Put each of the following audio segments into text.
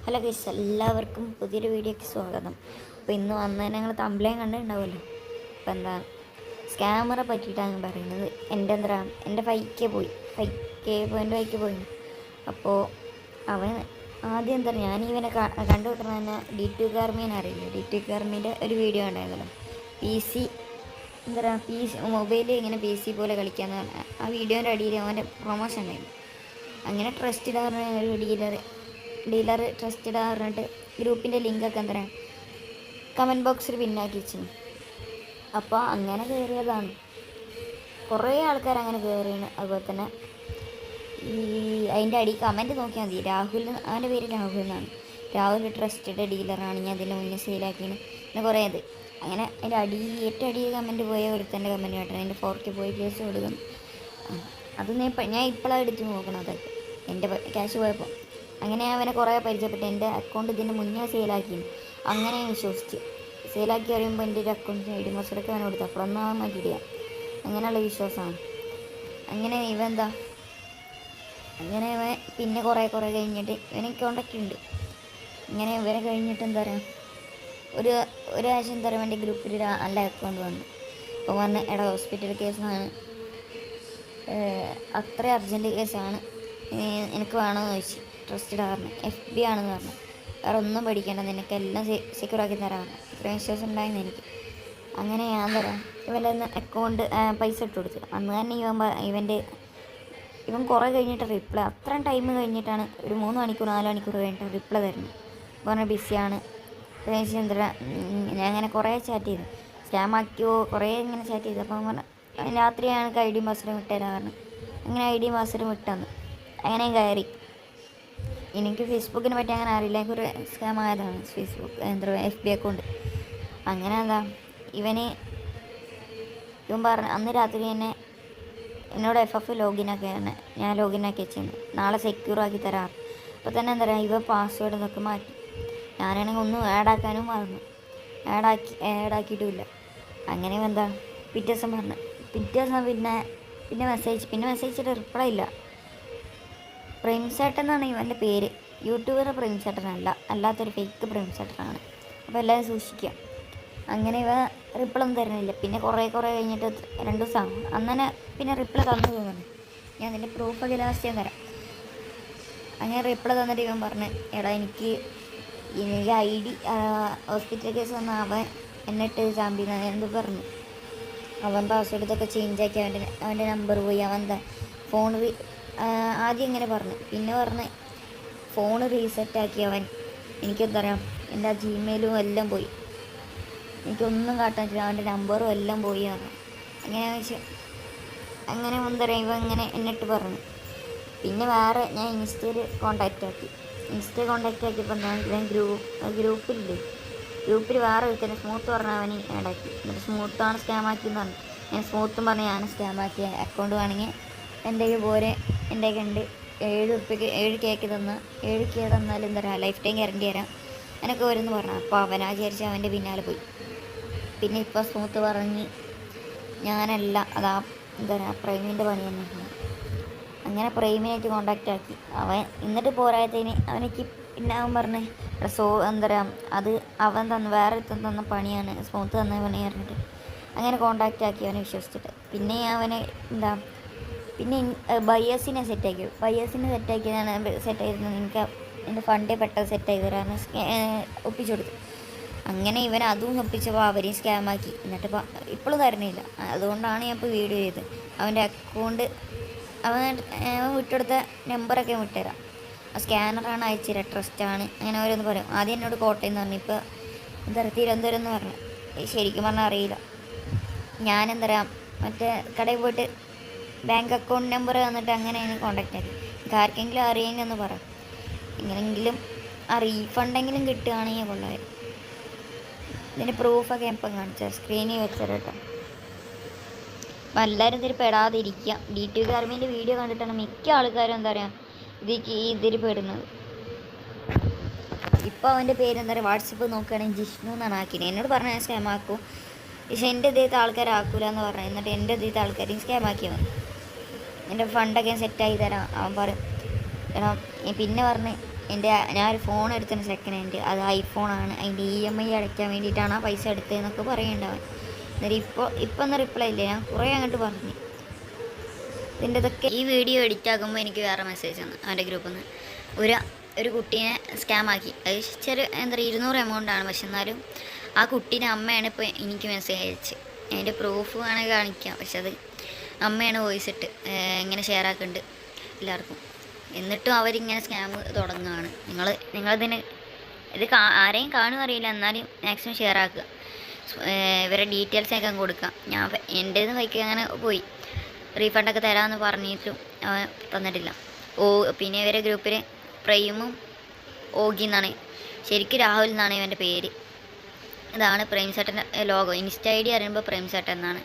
Hello guys, എല്ലാവർക്കും പുതിയൊരു വീഡിയോയ്ക്ക് സ്വാഗതം. അപ്പോൾ ഇന്ന് വന്നതിന് ഞങ്ങൾ തമ്പ്ലയും കണ്ടിട്ടുണ്ടാവുമല്ലോ. അപ്പോൾ എന്താ സ്കാമറെ പറ്റിയിട്ടാണ് പറയുന്നത്. എൻ്റെ 5K പോയി, 5K പോയി. അപ്പോൾ അവൻ ആദ്യം എന്താ ഞാൻ ഇവനെ കണ്ടുവിട്ടുന്ന തന്നെ D2 കാർമീനെ അറിയില്ല. D2 കാർമീൻ്റെ ഒരു വീഡിയോ ഉണ്ടായിരുന്നല്ലോ, PC മൊബൈലിൽ ഇങ്ങനെ PC പോലെ കളിക്കാമെന്ന് പറഞ്ഞാൽ ആ വീഡിയോൻ്റെ അടിയിൽ അവൻ്റെ പ്രൊമോഷൻ ഉണ്ടായിരുന്നു. അങ്ങനെ ട്രസ്റ്റഡ് പറഞ്ഞ ഒരു ഡീലർ ട്രസ്റ്റഡ് പറഞ്ഞിട്ട് ഗ്രൂപ്പിൻ്റെ ലിങ്കൊക്കെ എന്താണ് കമൻറ്റ് ബോക്സിൽ പിന്നാക്കി വെച്ചിരുന്നു. അപ്പോൾ അങ്ങനെ കയറിയതാണ്. കുറേ ആൾക്കാർ അങ്ങനെ കയറിയാണ്. അതുപോലെ തന്നെ ഈ അതിൻ്റെ അടി കമൻറ്റ് നോക്കിയാൽ മതി. അവൻ്റെ പേര് രാഹുൽ എന്നാണ്. രാഹുൽ ട്രസ്റ്റഡ് ഡീലറാണ്, ഞാൻ അതിൻ്റെ മുന്നേ സെയിലാക്കിയാണ് പിന്നെ കുറേ അത് അങ്ങനെ അതിൻ്റെ ഏറ്റവും അടി കമൻറ്റ് പോയ ഒരുത്തൻ്റെ കമൻറ്റ് കേട്ടോ. അതിൻ്റെ 4K പോയി കേസ് കൊടുക്കുന്നു. അത് ഞാൻ ഇപ്പോഴാണ് എടുത്ത് നോക്കണം. അതൊക്കെ എൻ്റെ ക്യാഷ് പോയപ്പോൾ അങ്ങനെ അവനെ കുറേ പരിചയപ്പെട്ടു. എൻ്റെ അക്കൗണ്ട് ഇതിൻ്റെ മുന്നേ സെയിലാക്കിയിരുന്നു. അങ്ങനെ വിശ്വസിച്ച് സെയിലാക്കി അറിയുമ്പോൾ എൻ്റെ ഒരു അക്കൗണ്ട് ID പാസ്വേഡൊക്കെ അവനെ കൊടുത്തു. അപ്പോഴൊന്നും അവൻ മാറ്റിയില്ല. അങ്ങനെയുള്ള വിശ്വാസമാണ്. അങ്ങനെ അങ്ങനെ ഇവൻ പിന്നെ കുറേ കഴിഞ്ഞിട്ട് ഇവനെ കോണ്ടാക്റ്റ് ഉണ്ട്. ഇങ്ങനെ ഇവരെ കഴിഞ്ഞിട്ട് എന്താ പറയുക, ഒരാഴ്ച എന്താ പറയുക, എൻ്റെ ഗ്രൂപ്പിൽ നല്ല അക്കൗണ്ട് വന്നു. അപ്പോൾ വന്ന് എടാ ഹോസ്പിറ്റൽ കേസാണ്, അത്ര അർജൻറ്റ് കേസാണ്, എനിക്ക് വേണമെന്ന് ചോദിച്ചു. ട്രസ്റ്റഡ് പറഞ്ഞു, FB ആണെന്ന് പറഞ്ഞു. വേറെ ഒന്നും പഠിക്കേണ്ട, നിനക്കെല്ലാം സെക്യൂറാക്കി തരാമെന്ന്. ഇത്രയും വിശ്വാസം ഉണ്ടായിരുന്നു എനിക്ക്. അങ്ങനെ ഞാൻ തരാം ഇവൻ്റെ അക്കൗണ്ട് പൈസ ഇട്ട് കൊടുത്തു. അന്ന് തന്നെ ഇവൻ കുറേ കഴിഞ്ഞിട്ട് റിപ്ലൈ, അത്രയും ടൈം കഴിഞ്ഞിട്ടാണ്, ഒരു 3 മണിക്കൂർ 4 മണിക്കൂർ കഴിഞ്ഞിട്ട് റിപ്ലൈ തരുന്നത്. പറഞ്ഞാൽ ബിസിയാണ്. ഞാൻ അങ്ങനെ കുറേ ചാറ്റ് ചെയ്തു, സ്കാം ആക്കിയോ കുറേ ഇങ്ങനെ ചാറ്റ് ചെയ്തു. അപ്പം പറഞ്ഞു രാത്രിയാണ് ID പാസ്വേഡ് വിട്ടുതരാൻ പറഞ്ഞു. അങ്ങനെ ID പാസ്വേഡ് വിട്ടെന്ന്. അങ്ങനെ കയറി. എനിക്ക് ഫേസ്ബുക്കിനെ പറ്റി അങ്ങനെ അറിയില്ല. ഒരു സ്കാം ആയതാണ് ഫേസ്ബുക്ക് FB അക്കൗണ്ട്. അങ്ങനെ ഇവൻ പറഞ്ഞു അന്ന് രാത്രി തന്നെ എന്നോട് FF ലോഗിനാക്കിയാണ്, ഞാൻ ലോഗിനാക്കി വെച്ചിരുന്നു. നാളെ സെക്യൂറാക്കി തരാം. അപ്പോൾ തന്നെ ഇവ പാസ്വേഡ് ഇതൊക്കെ മാറ്റി. ഞാനാണെങ്കിൽ ഒന്നും ആഡാക്കാനും മറന്നു, ആഡാക്കിയിട്ടുമില്ല. അങ്ങനെ പിറ്റേ ദിവസം പറഞ്ഞു. പിറ്റേ ദിവസം പിന്നെ മെസ്സേജിട്ട് റിപ്ലൈ ഇല്ല. പ്രേംസേട്ടൻ എന്നാണ് ഇവൻ്റെ പേര്. യൂട്യൂബർ പ്രേംസേട്ടനല്ല, അല്ലാത്തൊരു ഫേക്ക് പ്രേംസേട്ടനാണ്. അപ്പോൾ എല്ലാവരും സൂക്ഷിക്കുക. അങ്ങനെ ഇവ റിപ്ലൈ ഒന്നും തരുന്നില്ല. പിന്നെ കുറേ കഴിഞ്ഞിട്ട് 2 ദിവസം അങ്ങനെ പിന്നെ റിപ്ലൈ തന്നു തോന്നുന്നു. ഞാൻ അതിൻ്റെ പ്രൂഫൊക്കെ ലാസ്റ്റ് ഞാൻ തരാം. അങ്ങനെ റിപ്ലൈ തന്നിട്ട് ഇവൻ പറഞ്ഞു എടാ എനിക്ക് ID ഹോസ്പിറ്റൽ കേസ് വന്ന അവൻ എന്നിട്ട് ചാമ്പ്യൻ എന്ത് പറഞ്ഞു. അവൻ പാസ്വേഡ് ഇതൊക്കെ ചേഞ്ച് ആക്കി അവൻ്റെ നമ്പർ പോയി. അവൻ ഫോൺ ആദ്യം ഇങ്ങനെ പറഞ്ഞു, പിന്നെ പറഞ്ഞ് ഫോൺ റീസെറ്റാക്കി അവൻ. എനിക്കെന്താ പറയുക, എൻ്റെ Gmailഉം എല്ലാം പോയി, എനിക്കൊന്നും കാട്ടാൻ പറ്റില്ല, അവൻ്റെ നമ്പറും എല്ലാം പോയി പറഞ്ഞു. അങ്ങനെ അങ്ങനെ എന്താ പറയുക, ഇവ ഇങ്ങനെ എന്നിട്ട് പറഞ്ഞു. പിന്നെ വേറെ ഞാൻ ഇൻസ്റ്റയിൽ കോണ്ടാക്റ്റ് ആക്കിയപ്പോൾ ഇവൻ ഗ്രൂപ്പിൽ വേറെ വിളിച്ചത് സ്മൂത്ത് പറഞ്ഞ അവന് ആഡാക്കി. എന്നിട്ട് സ്മൂത്താണ് സ്കാം ആക്കിയെന്ന് പറഞ്ഞു. ഞാൻ സ്മൂത്തും പറഞ്ഞ് ഞാൻ സ്കാം ആക്കിയ അക്കൗണ്ട് വേണമെങ്കിൽ എൻ്റെ പോരെ, എൻ്റെ ഉണ്ട് 7 ഉറുപ്പിക്ക് 7K തന്നാൽ 7K തന്നാൽ എന്താ പറയുക ലൈഫ് ടൈം ഗ്യാരണ്ടി തരാം എന്നൊക്കെ വരുമെന്ന് പറഞ്ഞു. അപ്പോൾ അവനാ വിചാരിച്ച് അവൻ്റെ പിന്നാലെ പോയി. പിന്നെ ഇപ്പോൾ സ്മൂത്ത് പറഞ്ഞ് ഞാനല്ല, അതാ എന്താ പറയുക പ്രൈമിൻ്റെ പണി തന്നെ. അങ്ങനെ പ്രൈമിനായിട്ട് കോണ്ടാക്റ്റ് ആക്കി അവൻ. എന്നിട്ട് പോരായതിന് അവനക്ക് പിന്നെ അവൻ പറഞ്ഞ് എന്താ പറയുക, അത് അവൻ വേറെ തന്ന പണിയാണ്, സ്മൂത്ത് തന്ന പണി പറഞ്ഞിട്ട് അങ്ങനെ കോണ്ടാക്റ്റ് ആക്കി അവനെ വിശ്വസിച്ചിട്ട്. പിന്നെ അവനെ പിന്നെ ബയേഴ്സിനെ സെറ്റാക്കിയതാണ്. സെറ്റായിരുന്നു എനിക്ക് എൻ്റെ ഫണ്ടേ പെട്ടെന്ന് സെറ്റായി തരാമെന്ന് ഒപ്പിച്ചു കൊടുത്തു. അങ്ങനെ ഇവൻ അതും ഒപ്പിച്ചപ്പോൾ അവരെയും സ്കാമാക്കി. എന്നിട്ട് ഇപ്പോഴും തരുന്നില്ല. അതുകൊണ്ടാണ് ഞാൻ ഇപ്പോൾ വീഡിയോ ചെയ്തത്. അവൻ്റെ അക്കൗണ്ട് അവൻ വിട്ടെടുത്ത നമ്പറൊക്കെ വിട്ടുതരാം. സ്കാനറാണ് അയച്ചുതരാം, ട്രസ്റ്റാണ്, അങ്ങനെ ഓരോന്ന് പറയും. ആദ്യം എന്നോട് കോട്ടയം എന്ന് പറഞ്ഞു, ഇപ്പോൾ തിരുവനന്തപുരം എന്ന് പറഞ്ഞു. ശരിക്കും പറഞ്ഞാൽ അറിയില്ല. ഞാനെന്താ പറയുക, മറ്റേ കടയിൽ പോയിട്ട് ബാങ്ക് അക്കൗണ്ട് നമ്പർ തന്നിട്ട് അങ്ങനെ അതിന് കോണ്ടാക്റ്റ് ആക്കി. ആർക്കെങ്കിലും അറിയെങ്കിലെന്ന് പറ, എങ്ങനെയെങ്കിലും റീഫണ്ടെങ്കിലും കിട്ടുകയാണെങ്കിൽ കൊള്ളാമായിരുന്നു. ഇതിൻ്റെ പ്രൂഫൊക്കെ എപ്പം കാണിച്ചാൽ സ്ക്രീനിൽ വെച്ചാൽ കേട്ടോ. അപ്പം എല്ലാവരും ഇതിൽ പെടാതിരിക്കുക. D2 കാർമീൻ്റെ വീഡിയോ കണ്ടിട്ടാണ് മിക്ക ആൾക്കാരും എന്താ പറയുക ഇതിൽ പെടുന്നത്. ഇപ്പോൾ അവൻ്റെ പേര് എന്താ പറയുക, വാട്സപ്പ് നോക്കുകയാണെങ്കിൽ ജിഷ്ണു എന്നാണ് ആക്കിയത്. എന്നോട് പറഞ്ഞാൽ ഞാൻ സ്കാം ആക്കും, പക്ഷേ എൻ്റെ ഇദ്ദേഹത്തെ ആൾക്കാരാക്കൂല എന്ന് പറഞ്ഞു. എന്നിട്ട് എൻ്റെ ഇദ്ദേഹത്തെ ആൾക്കാരെയും സ്കാം ആക്കിയാൽ മതി, എൻ്റെ ഫണ്ടൊക്കെ സെറ്റാക്കി തരാം അവൻ പറയും. പിന്നെ പറഞ്ഞ് ഞാനൊരു ഫോൺ എടുത്തതിന് സെക്കൻഡ് ഹാൻഡ്, അത് ഐഫോണാണ്. അതിൻ്റെ EMI അടയ്ക്കാൻ വേണ്ടിയിട്ടാണ് ആ പൈസ എടുത്തതെന്നൊക്കെ പറയുന്നുണ്ടാവൻ. എന്നിട്ട് ഇപ്പോൾ ഒന്ന് റിപ്ലൈ ഇല്ല. ഞാൻ കുറേ അങ്ങോട്ട് പറഞ്ഞു. ഇതൊക്കെ ഈ വീഡിയോ എഡിറ്റ് ആക്കുമ്പോൾ എനിക്ക് വേറെ മെസ്സേജ് വന്നു അവൻ്റെ ഗ്രൂപ്പിൽ നിന്ന്. ഒരു കുട്ടീനെ സ്കാമാക്കി. അത് എന്താ പറയുക 200 എമൗണ്ടാണ്. പക്ഷെ എന്നാലും ആ കുട്ടീൻ്റെ അമ്മയാണ് ഇപ്പോൾ എനിക്ക് മെസ്സേജ് അയച്ച്. അതിൻ്റെ പ്രൂഫ് വേണമെങ്കിൽ കാണിക്കാം. പക്ഷെ അത് അമ്മയാണ് വോയിസ് ഇട്ട് ഇങ്ങനെ ഷെയർ ആക്കുന്നുണ്ട് എല്ലാവർക്കും. എന്നിട്ടും അവരിങ്ങനെ സ്കാം തുടങ്ങുകയാണ്. നിങ്ങളിതിന് ആരെയും കാണുമെന്ന് അറിയില്ല, എന്നാലും മാക്സിമം ഷെയർ ആക്കുക. ഇവരെ ഡീറ്റെയിൽസൊക്കെ കൊടുക്കാം. എൻ്റേന്ന് ബൈക്ക് അങ്ങനെ പോയി. റീഫണ്ടൊക്കെ തരാമെന്ന് പറഞ്ഞിട്ടും അവൻ തന്നിട്ടില്ല. പിന്നെ ഇവരെ ഗ്രൂപ്പിൽ പ്രൈമും ഓഗി എന്നാണ്, ശരിക്കും രാഹുൽ എന്നാണ് ഇവൻ്റെ പേര്. ഇതാണ് പ്രേം ചേട്ടൻ്റെ ലോഗോ. ഇൻസ്റ്റ ID അറിയുമ്പോൾ പ്രേം ചേട്ടൻ എന്നാണ്.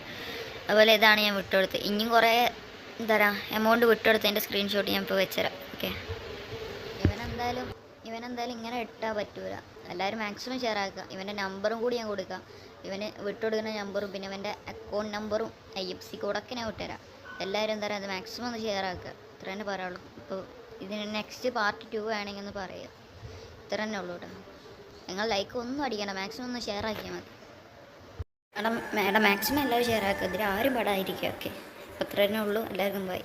അതുപോലെ ഇതാണ് ഞാൻ വിട്ടുകൊടുത്ത്. ഇനിയും കുറേ എന്താ പറയുക എമൗണ്ട് വിട്ടുകൊടുത്തതിൻ്റെ സ്ക്രീൻഷോട്ട് ഞാൻ ഇപ്പോൾ വെച്ചുതരാം. ഓക്കെ, ഇവനെന്തായാലും ഇങ്ങനെ ഇട്ടാൽ പറ്റൂല. എല്ലാവരും മാക്സിമം ഷെയർ ആക്കുക. ഇവൻ്റെ നമ്പറും കൂടി ഞാൻ കൊടുക്കാം. ഇവന് വിട്ടുകൊടുക്കുന്ന നമ്പറും പിന്നെ ഇവൻ്റെ അക്കൗണ്ട് നമ്പറും IFSC കോഡൊക്കെ ഞാൻ വിട്ടുതരാം. എല്ലാവരും എന്താ പറയുക അത് മാക്സിമം ഒന്ന് ഷെയർ ആക്കുക. ഇത്ര തന്നെ പറയുള്ളൂ. ഇപ്പോൾ ഇതിന് നെക്സ്റ്റ് പാർട്ട് 2 വേണമെങ്കിൽ ഒന്ന് പറയുക. ഇത്ര തന്നെ ഉള്ളൂ കേട്ടോ. നിങ്ങൾ ലൈക്ക് ഒന്നും അടിക്കണം, മാക്സിമം ഒന്ന് ഷെയർ ആക്കിയാൽ മതി. മാഡം മാക്സിമം എല്ലാവരും ഷെയർ ആക്കുക. ഇതിൽ ആരും പെടാതിരിക്കുക. ഓക്കെ, അപ്പോൾ ഇത്ര തന്നെ ഉള്ളൂ. എല്ലാവർക്കും ബൈ.